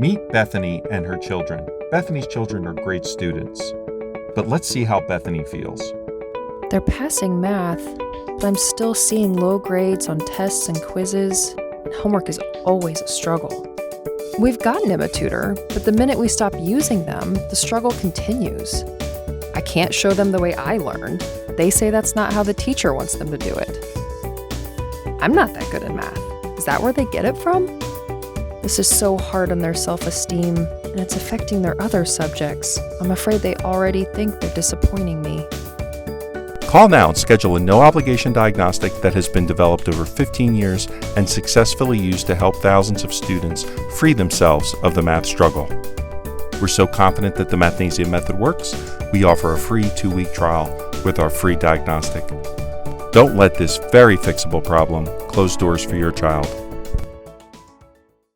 Meet Bethany and her children. Bethany's children are great students. But let's see how Bethany feels. They're passing math, but I'm still seeing low grades on tests and quizzes, and homework is always a struggle. We've gotten him a tutor, but the minute we stop using them, the struggle continues. I can't show them the way I learned. They say that's not how the teacher wants them to do it. I'm not that good at math. Is that where they get it from? This is so hard on their self-esteem, and it's affecting their other subjects. I'm afraid they already think they're disappointing me. Call now and schedule a no-obligation diagnostic that has been developed over 15 years and successfully used to help thousands of students free themselves of the math struggle. We're so confident that the Mathnasium method works, we offer a free 2-week trial with our free diagnostic. Don't let this very fixable problem close doors for your child.